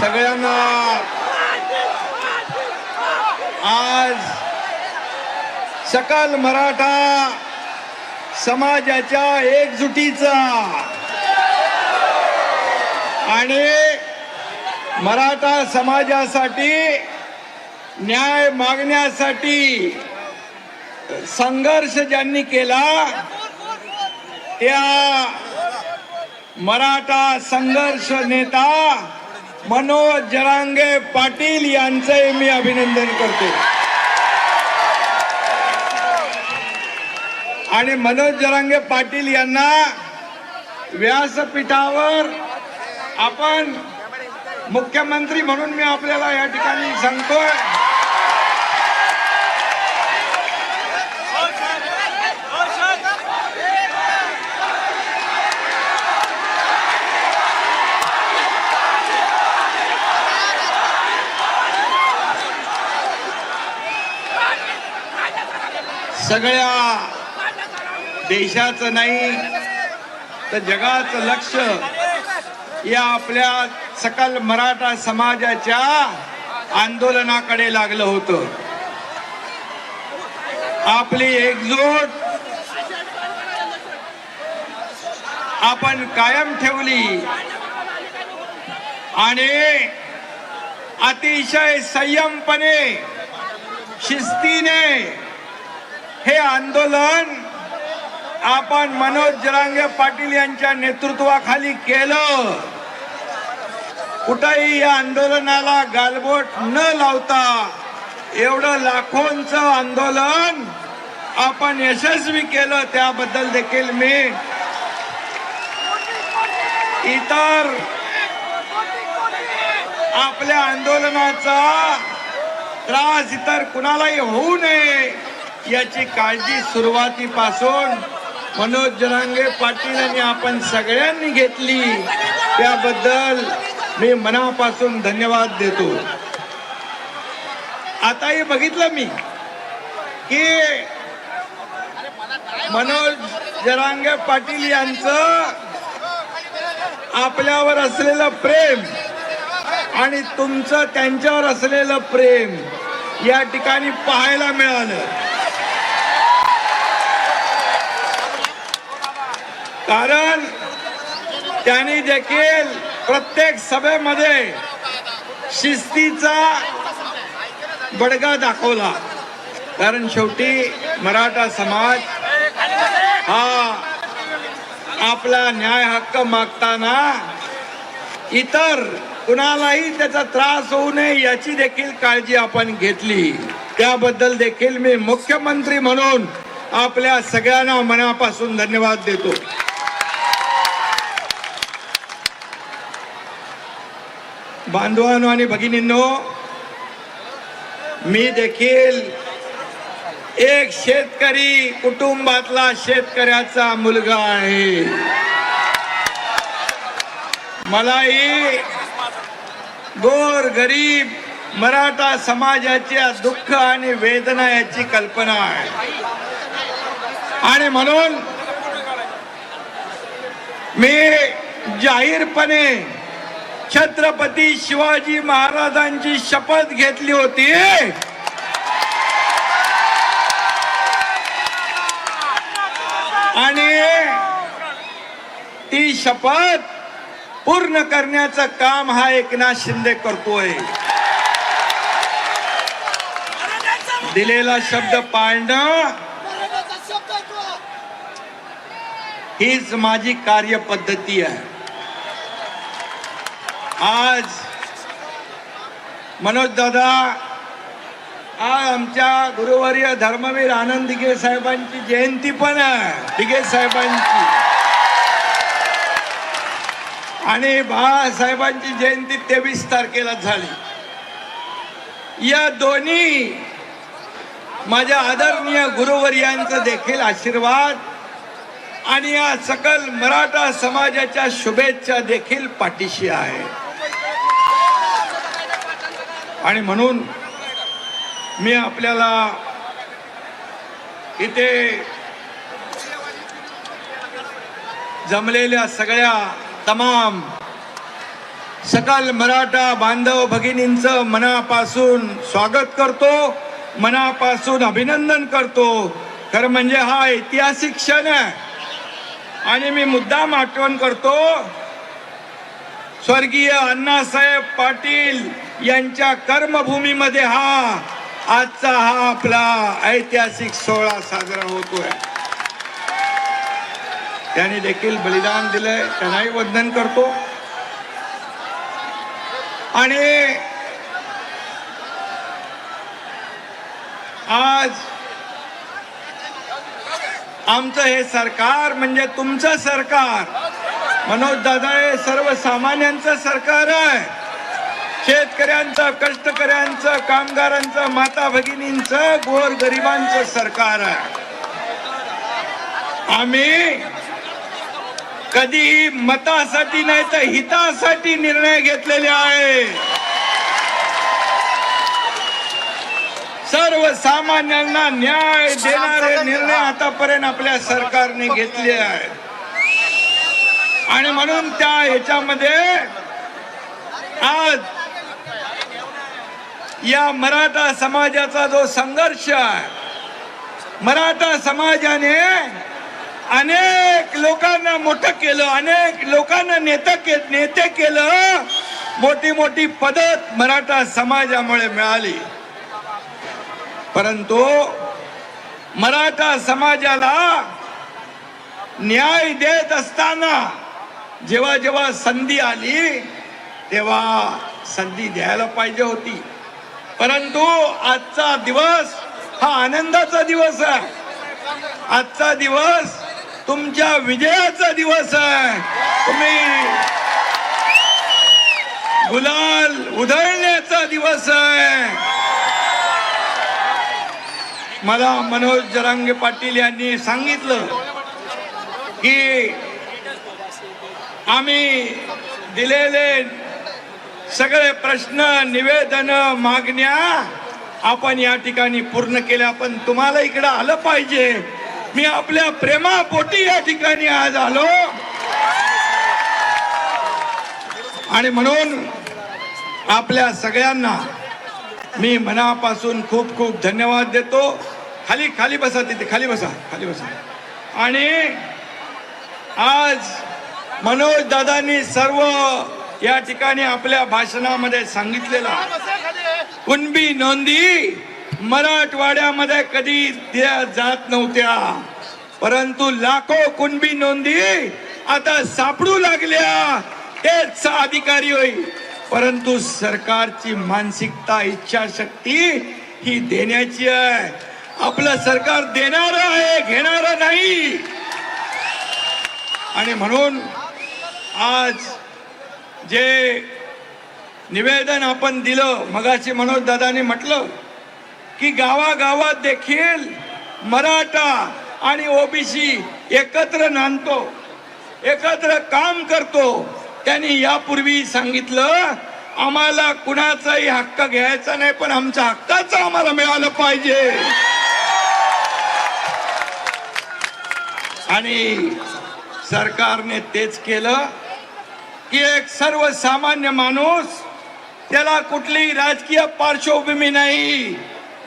सगळ्यांना आज सकल मराठा समाजाच्या एकजुटीचा आणि मराठा समाजासाठी न्याय मागण्यासाठी संघर्ष ज्यांनी केला त्या मराठा संघर्ष नेता मनोज जरांगे पाटील यांचे मी अभिनंदन करते। आणि मनोज जरांगे पाटील यांना व्यासपीठावर आपण मुख्यमंत्री म्हणून मी आपल्याला या ठिकाणी सांगतोय, सगळ्या देशाचं नाही तर जगाचं लक्ष या आपल्या सकल मराठा समाजाच्या आंदोलनाकडे लागलं होतं। आपली एकजूट आपण कायम ठेवली आणि अतिशय संयमपणे शिस्तीने हे आंदोलन आपण मनोज जरांगे पाटील यांच्या नेतृत्वाखाली केलं। कुठेही या आंदोलनाला गालबोट न लावता एवढं लाखोंचं आंदोलन आपण यशस्वी केलं, त्याबद्दल देखील मी इतर आपल्या आंदोलनाचा त्रास इतर कुणालाही होऊ नये याची काळजी सुरुवातीपासून मनोज जरांगे पाटील आणि आपण सगळ्यांनी घेतली, त्याबद्दल मी मनापासून धन्यवाद देतो। आताही बघितलं मी की मनोज जरांगे पाटील यांचं आपल्यावर असलेलं प्रेम आणि तुमचं त्यांच्यावर असलेलं प्रेम या ठिकाणी पाहायला मिळालं। कारण त्यांनी देखील प्रत्येक सभेमध्ये शिस्तीचा बडगा दाखवला, कारण शेवटी मराठा समाज हा आपला न्याय हक्क मागताना इतर कुणालाही त्याचा त्रास होऊ नये याची देखील काळजी आपण घेतली, त्याबद्दल देखील मी मुख्यमंत्री म्हणून आपल्या सगळ्यांना मनापासून धन्यवाद देतो। बांधवांनो आणि भगिनींनो, मी देखील एक शेतकरी कुटुंबातला शेतकऱ्याचा मुलगा आहे। मलाही गोर गरीब मराठा समाजाच्या दुःख आणि वेदना याची कल्पना आहे आणि म्हणून मी जाहीरपणे छत्रपती शिवाजी महाराजांची शपथ घेतली होती आणि ती शपथ पूर्ण करण्याचं काम हा एकनाथ शिंदे करतोय। दिलेला शब्द पाळणं हीच माझी कार्यपद्धती आहे। आज मनोज दादा, आज आमच्या गुरुवर्य धर्मवीर आनंद दिघे साहेबांची जयंती पण आहे, दिघे साहेबांची, आणि बाळासाहेबांची जयंती 23 तारखेला झाली। या दोन्ही माझ्या आदरणीय गुरुवर्यांचा देखील आशीर्वाद आणि या सकल मराठा समाजाच्या शुभेच्छा देखील पाठीशी आहे। आणि म्हणून मी आपल्याला इथे जमलेल्या सगळ्या तमाम सकल मराठा बांधव भगिनींचं मनापासून स्वागत करतो, मनापासून अभिनंदन करतो. खरं म्हणजे हा ऐतिहासिक क्षण आहे आणि मी मुद्दाम आठवण करतो स्वर्गीय अण्णासाहेब पाटील यांच्या कर्मभूमीमध्ये आजचा हा आपला ऐतिहासिक सोहळा साजरा होतोय. त्यांनी देखील बलिदान दिलंय, त्यांनाही वंदन करतो. आणि आज आमचं हे सरकार म्हणजे तुमचं सरकार, मनोज दादा हे सर्वसामान्यांचं सरकार आहे. शेतकऱ्यांचं, कष्टकऱ्यांचं, कामगारांचं, माता भगिनींचं, गोरगरिबांचं सरकार आहे. आम्ही कधीही मतासाठी नाही तर हितासाठी निर्णय घेतलेले आहे. सर्वसामान्यांना न्याय देणारे निर्णय आतापर्यंत आपल्या सरकारने घेतले आहेत. आणि म्हणून त्या ह्याच्यामध्ये आज या मराठा समाजाचा जो संघर्ष आहे, मराठा समाजाने अनेक लोकांना मोठं केलं, अनेक लोकांना नेते केलं, मोठी मोठी पद मराठा समाजामुळे मिळाली. परंतु मराठा समाजाला न्याय देत असताना जेव्हा जेव्हा संधी आली तेव्हा संधी द्यायला पाहिजे होती. परंतु आजचा दिवस हा आनंदाचा दिवस आहे. आजचा दिवस तुमच्या विजयाचा दिवस आहे. तुम्ही गुलाल उधळण्याचा दिवस आहे. मला मनोज जरांगे पाटील यांनी सांगितलं की आम्ही दिलेले सगळे प्रश्न, निवेदन, मागण्या आपण या ठिकाणी पूर्ण केल्या. पण तुम्हाला इकडे आलं पाहिजे. मी आपल्या प्रेमापोटी या ठिकाणी आज आलो आणि म्हणून आपल्या सगळ्यांना मी मनापासून खूप खूप धन्यवाद देतो. खाली बसा, तिथे खाली बसा. आणि आज मनोज दादांनी सर्व या ठिकाणी आपल्या भाषणामध्ये सांगितलेलं, कुणबी नोंदी मराठवाड्यामध्ये कधी दिल्या जात नव्हत्या, परंतु लाखो कुणबी नोंदी आता सापडू लागल्या. तेच अधिकारी होईल. परंतु सरकारची मानसिकता, इच्छाशक्ती ही देण्याची आहे. आपलं सरकार देणारं आहे, घेणारं नाही. आणि म्हणून आज जे निवेदन आपण दिलं, मगाशी मनोज दादांनी म्हटलं की गावागावात देखील मराठा आणि ओबीसी एकत्र नांदतो, एकत्र काम करतो. त्यांनी यापूर्वी सांगितलं आम्हाला कुणाचाही हक्क घ्यायचा नाही, पण आमच्या हक्काचं आम्हाला मिळालं पाहिजे. आणि सरकारने तेच केलं की एक सर्वसामान्य माणूस, त्याला कुठलीही राजकीय पार्श्वभूमी नाही,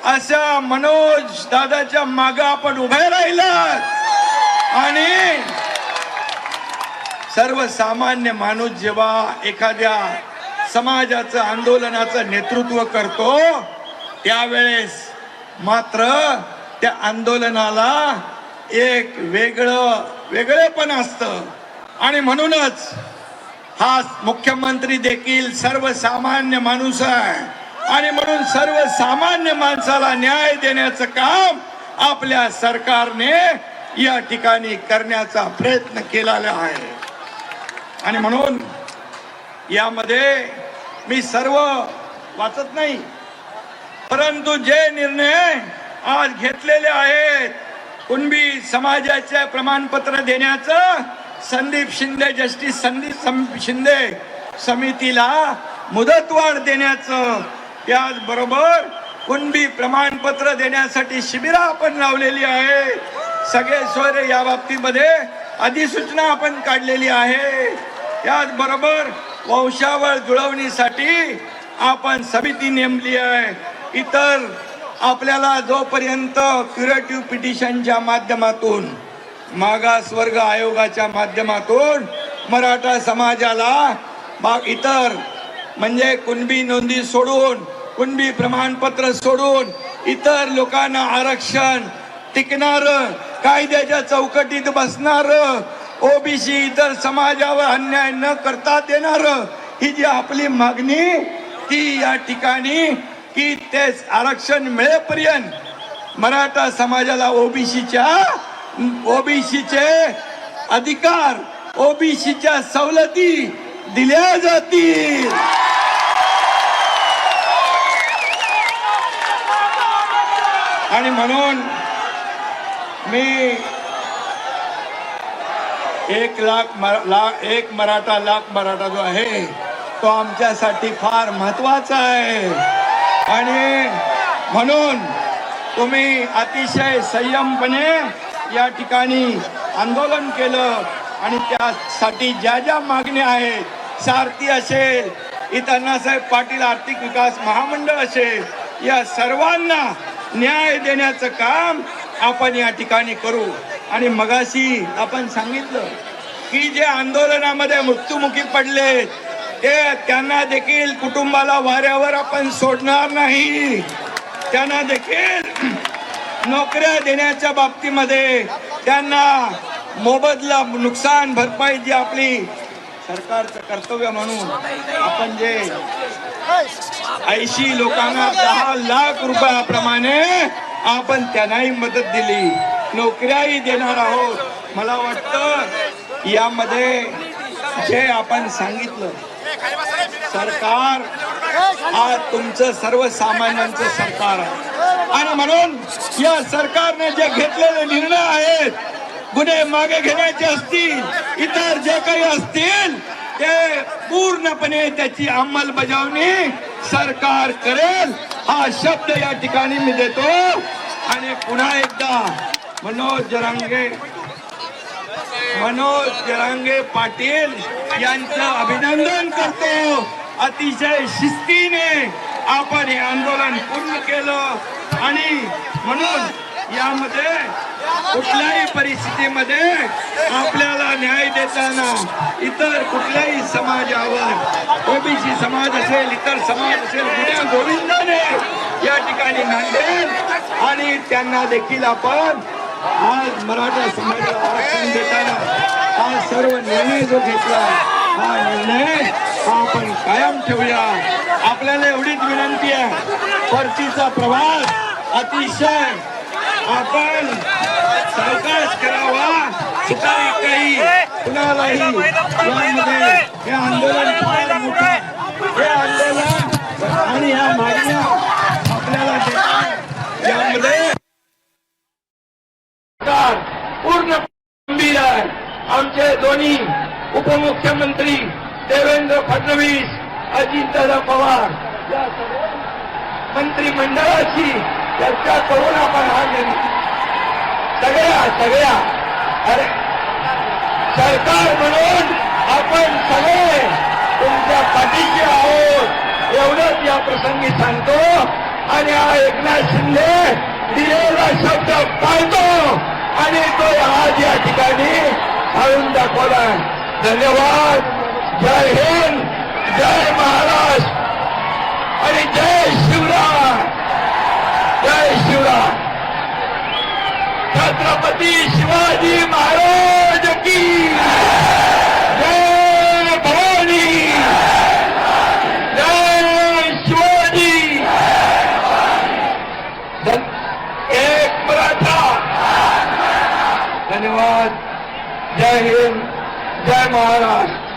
अशा मनोज दादाच्या मागे आपण उभे राहिलात. आणि सर्वसामान्य माणूस जेव्हा एखाद्या समाजाचं, आंदोलनाचं नेतृत्व करतो त्यावेळेस मात्र त्या आंदोलनाला एक वेगळेपण असतं. आणि म्हणूनच हा मुख्यमंत्री देखील सर्वसामान्य माणूस आहे. आणि म्हणून सर्वसामान्य माणसाला न्याय देण्याचं काम आपल्या सरकारने या ठिकाणी करण्याचा प्रयत्न केलेला आहे. आणि म्हणून यामध्ये मी सर्व वाचत नाही, परंतु जे निर्णय आज घेतलेले आहेत, कुणबी समाजाचे प्रमाणपत्र देण्याचं, संदीप शिंदे, जस्टिस संदीप शिंदे समितीला मुदतवाढ देण्याचं, त्याचबरोबर कुणबी प्रमाणपत्र देण्यासाठी शिबिरं आपण लावलेली आहे. सगळे सोयरे या बाबतीमध्ये अधिसूचना आपण काढलेली आहे. त्याचबरोबर वंशावळ जुळवणीसाठी आपण समिती नेमली आहे. इतर आपल्याला जोपर्यंत क्युरेटिव्ह पिटिशनच्या माध्यमातून मागासवर्ग आयोगाच्या माध्यमातून मराठा समाजाला इतर म्हणजे कुणबी नोंदी सोडून कुणबी प्रमाणपत्र सोडून इतर लोकांना आरक्षण टिकणार कायद्याच्या चौकटीत बसणार ओबीसी इतर समाजावर अन्याय न करता देणार ही जी आपली मागणी ती या ठिकाणी की तेच आरक्षण मिळेपर्यंत मराठा समाजाला ओबीसीचे अधिकार ओबीसीच्या सवलती दिल्या जातील. आणि म्हणून मी 1 मराठा लाख मराठा जो आहे तो आमच्यासाठी फार महत्वाचा आहे. आणि म्हणून तुम्ही अतिशय संयमपणे या ठिकाणी आंदोलन केलं आणि त्यासाठी ज्या ज्या मागण्या आहेत सारथी असेल इथं अण्णासाहेब पाटील आर्थिक विकास महामंडळ असेल या सर्वांना न्याय देण्याचं काम आपण या ठिकाणी करू. आणि मगाशी आपण सांगितलं की जे आंदोलनामध्ये मृत्युमुखी पडले त्यांना देखील कुटुंबाला वाऱ्यावर आपण सोडणार नाही. त्यांना देखील नोकऱ्या देण्याच्या बाबतीमध्ये त्यांना मोबदला नुकसान भरपाई जी आपली सरकारचं कर्तव्य म्हणून आपण जे 80 लोकांना 10 लाख रुपयाप्रमाणे आपण त्यांनाही मदत दिली नोकऱ्याही देणार आहोत. मला वाटतं यामध्ये जे आपण सांगितलं सरकार आज तुमचं सर्वसामान्यांचं सरकार आहे आणि म्हणून या सरकारने जे घेतलेले निर्णय आहेत गुन्हे मागे घेण्याचे असतील इतर जे काही असतील ते पूर्णपणे त्याची अंमलबजावणी सरकार करेल हा शब्द या ठिकाणी मी देतो. आणि पुन्हा एकदा मनोज जरांगे पाटील यांचं अभिनंदन करतो. अतिशय शिस्तीने आपण हे आंदोलन पूर्ण केलं आणि म्हणून यामध्ये कुठल्याही परिस्थितीमध्ये आपल्याला न्याय देताना इतर कुठल्याही समाजावर ओबीसी समाज असेल इतर समाज असेल गुन्हे गोविंदाने या ठिकाणी नांदेल आणि त्यांना देखील आपण आज मराठा समाजाला आरक्षण देताना हा सर्व निर्णय जो घेतला हा निर्णय आपण कायम ठेवूया. आपल्याला एवढीच विनंती आहे परतीचा प्रवास अतिशय आपण सावकाश करावा. काही कुणालाही यामध्ये हे आंदोलन फार मोठं हे आंदोलन आणि ह्या मागण्या आपल्याला यामध्ये पूर्ण गंभीर आहे. आमचे दोन्ही उपमुख्यमंत्री देवेंद्र फडणवीस अजितदादा पवार या मंत्रिमंडळाची चर्चा करून आपण हा निर्णय सगळ्या अरे सरकार म्हणून आपण सगळे तुमच्या पाठीशी आहोत एवढंच या प्रसंगी सांगतो. आणि हा एकनाथ शिंदे दिलेला शब्द पाळतो आणि तो आज या ठिकाणी पाळून दाखवला. धन्यवाद. जय हिंद, जय महाराष्ट्र आणि जय शिवराय. जय शिवराय. छत्रपती शिवाजी महाराज की जय. भवानी जय. शिवाजी. एक मराठा. धन्यवाद. जय हिंद, जय महाराष्ट्र.